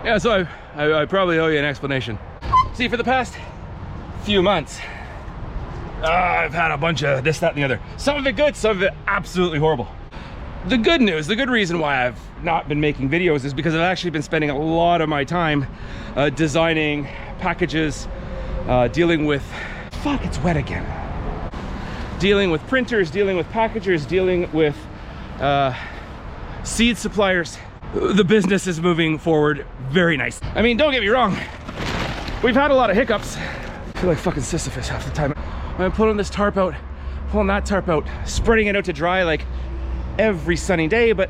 Yeah, so I probably owe you an explanation. See, for the past few months, I've had a bunch of this, that, and the other. Some of it good, some of it absolutely horrible. The good news, the good reason why I've not been making videos is because I've actually been spending a lot of my time designing packages, dealing with, fuck, it's wet again. Dealing with printers, dealing with packagers, dealing with seed suppliers. The business is moving forward very nice. I mean, don't get me wrong, we've had a lot of hiccups. I feel like fucking Sisyphus half the time. I'm pulling this tarp out, pulling that tarp out, spreading it out to dry like every sunny day, but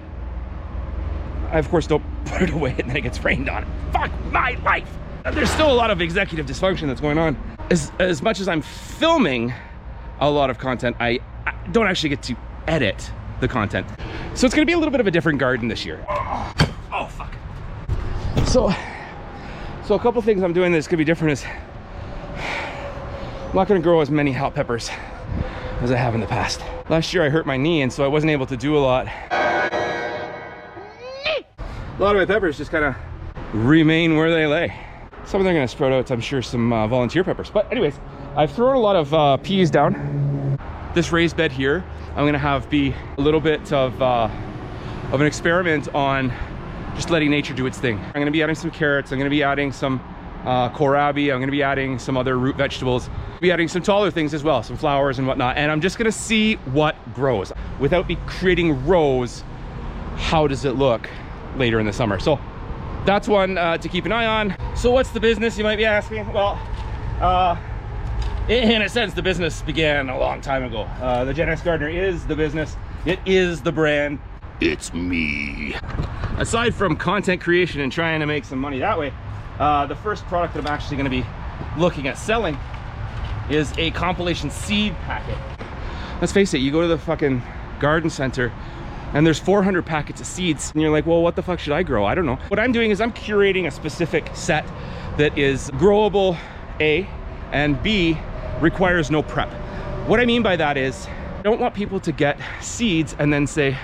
I of course don't put it away and then it gets rained on. Fuck my life. There's still a lot of executive dysfunction that's going on. As much as I'm filming a lot of content, I don't actually get to edit the content. So it's gonna be a little bit of a different garden this year. Oh fuck. So a couple things I'm doing that's gonna be different is I'm not gonna grow as many hot peppers as I have in the past. Last year I hurt my knee and so I wasn't able to do a lot. A lot of my peppers just kind of remain where they lay. Some of them are gonna sprout out, I'm sure, some volunteer peppers. But anyways, I've thrown a lot of peas down. This raised bed here, I'm gonna have be a little bit of an experiment on just letting nature do its thing. I'm gonna be adding some carrots, I'm gonna be adding some kohlrabi, I'm gonna be adding some other root vegetables, be adding some taller things as well, some flowers and whatnot, and I'm just gonna see what grows. Without me creating rows, how does it look later in the summer? So that's one to keep an eye on. So what's the business, you might be asking? Well, in a sense, the business began a long time ago. The Gen X Gardener is the business, it is the brand, it's me. Aside from content creation and trying to make some money that way, the first product that I'm actually gonna be looking at selling is a compilation seed packet. Let's face it, you go to the fucking garden center and there's 400 packets of seeds and you're like, well, what the fuck should I grow? I don't know. What I'm doing is I'm curating a specific set that is growable, A, and B, requires no prep. What I mean by that is, I don't want people to get seeds and then say,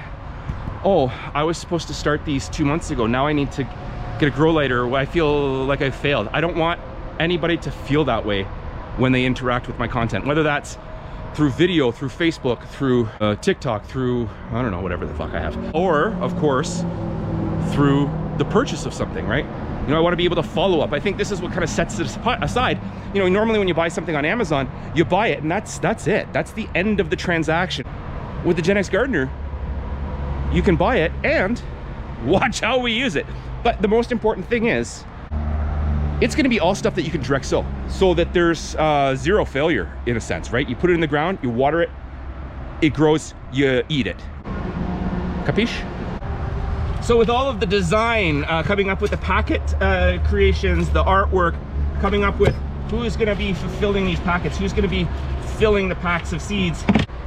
oh, I was supposed to start these 2 months ago, now I need to get a grow lighter, or I feel like I failed. I don't want anybody to feel that way when they interact with my content, whether that's through video, through Facebook, through TikTok, through, I don't know, whatever the fuck I have. Or, of course, through the purchase of something, right? You know, I want to be able to follow up. I think this is what kind of sets it aside. You know, normally when you buy something on Amazon, you buy it and that's it. That's the end of the transaction. With the Gen X Gardener, you can buy it and watch how we use it. But the most important thing is, it's gonna be all stuff that you can direct sow, so that there's zero failure in a sense, right? You put it in the ground, you water it, it grows, you eat it. Capiche? So with all of the design, coming up with the packet creations, the artwork, coming up with who's gonna be fulfilling these packets, who's gonna be filling the packs of seeds.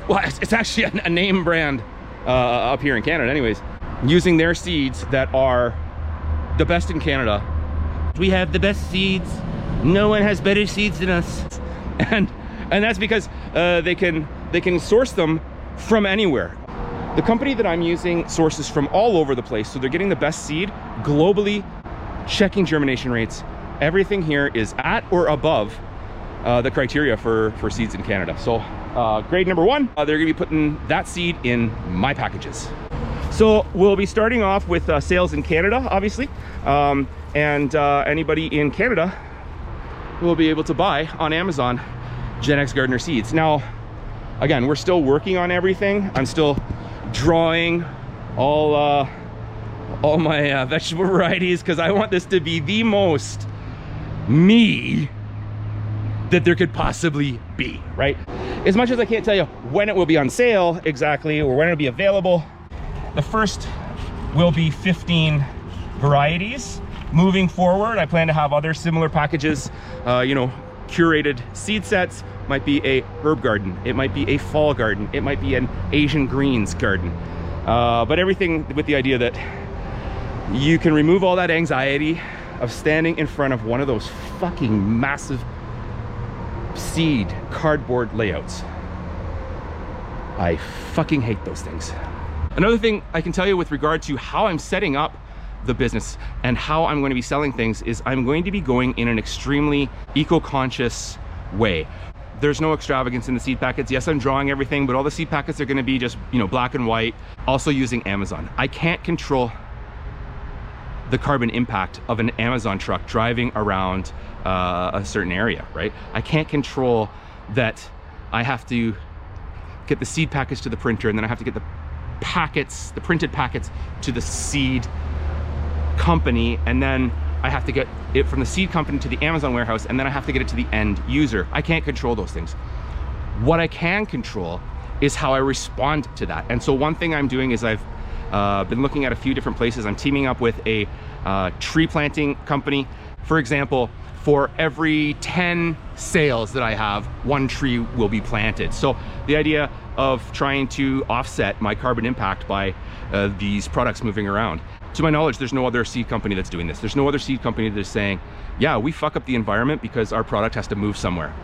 Well, it's actually a name brand up here in Canada anyways, using their seeds that are the best in Canada. We have the best seeds. No one has better seeds than us. And that's because they can source them from anywhere. The company that I'm using sources from all over the place, so they're getting the best seed globally, checking germination rates. Everything here is at or above the criteria for seeds in Canada. So grade number one, they're gonna be putting that seed in my packages. So we'll be starting off with sales in Canada, obviously. And anybody in Canada will be able to buy on Amazon Gen X Gardener seeds. Now, again, we're still working on everything. I'm still drawing all my vegetable varieties because I want this to be the most me that there could possibly be, right? As much as I can't tell you when it will be on sale exactly or when it'll be available, the first will be 15 varieties. Moving forward, I plan to have other similar packages, you know, curated seed sets. Might be a herb garden, it might be a fall garden, it might be an Asian greens garden. But everything with the idea that you can remove all that anxiety of standing in front of one of those fucking massive seed cardboard layouts. I fucking hate those things. Another thing I can tell you with regard to how I'm setting up the business and how I'm going to be selling things is I'm going to be going in an extremely eco-conscious way. There's no extravagance in the seed packets. Yes, I'm drawing everything, but all the seed packets are going to be just, you know, black and white. Also using Amazon. I can't control the carbon impact of an Amazon truck driving around a certain area, right? I can't control that I have to get the seed packets to the printer, and then I have to get the packets, the printed packets, to the seed company, and then I have to get it from the seed company to the Amazon warehouse, and then I have to get it to the end user. I can't control those things. What I can control is how I respond to that. And so one thing I'm doing is I've been looking at a few different places. I'm teaming up with a tree planting company. For example, for every 10 sales that I have, 1 tree will be planted. So the idea of trying to offset my carbon impact by these products moving around. To my knowledge, there's no other seed company that's doing this. There's no other seed company that's saying, yeah, we fuck up the environment because our product has to move somewhere.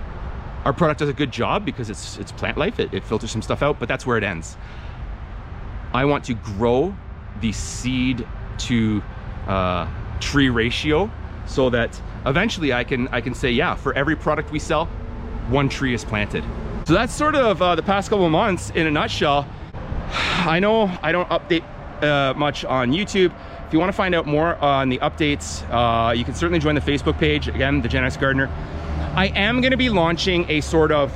Our product does a good job because it's plant life, it filters some stuff out, but that's where it ends. I want to grow the seed to tree ratio so that eventually I can say, yeah, for every product we sell, 1 tree is planted. So that's sort of the past couple of months in a nutshell. I know I don't update much on YouTube. If you want to find out more on the updates, you can certainly join the Facebook page, again, the Gen X Gardener. I am going to be launching a sort of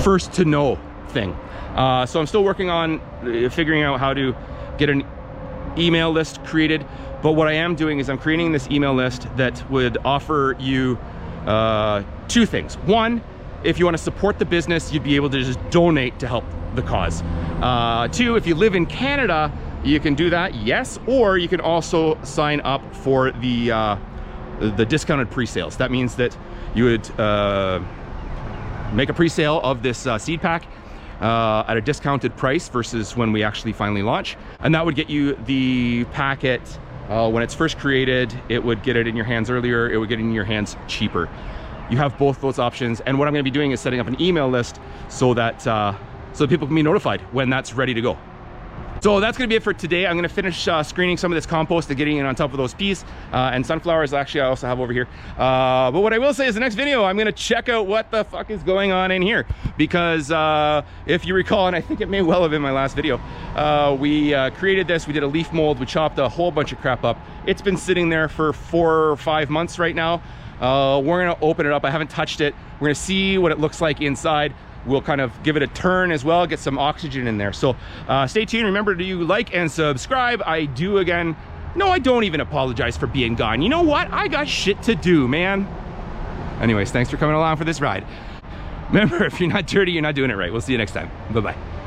first to know thing. So I'm still working on figuring out how to get an email list created, but what I am doing is I'm creating this email list that would offer you 2 things. One, if you want to support the business, you'd be able to just donate to help the cause. 2, if you live in Canada, you can do that, yes, or you can also sign up for the discounted pre-sales. That means that you would make a pre-sale of this seed pack at a discounted price versus when we actually finally launch, and that would get you the packet when it's first created. It would get it in your hands earlier, it would get it in your hands cheaper. You have both those options, and what I'm going to be doing is setting up an email list so that people can be notified when that's ready to go. So that's going to be it for today. I'm going to finish screening some of this compost and getting it on top of those peas and sunflowers. Actually, I also have over here. But what I will say is the next video, I'm going to check out what the fuck is going on in here. Because if you recall, and I think it may well have been my last video, we created this. We did a leaf mold. We chopped a whole bunch of crap up. It's been sitting there for 4 or 5 months right now. We're going to open it up. I haven't touched it. We're going to see what it looks like inside. We'll kind of give it a turn as well, get some oxygen in there. So stay tuned. Remember to like and subscribe. I do again. No, I don't even apologize for being gone. You know what? I got shit to do, man. Anyways, thanks for coming along for this ride. Remember, if you're not dirty, you're not doing it right. We'll see you next time. Bye-bye.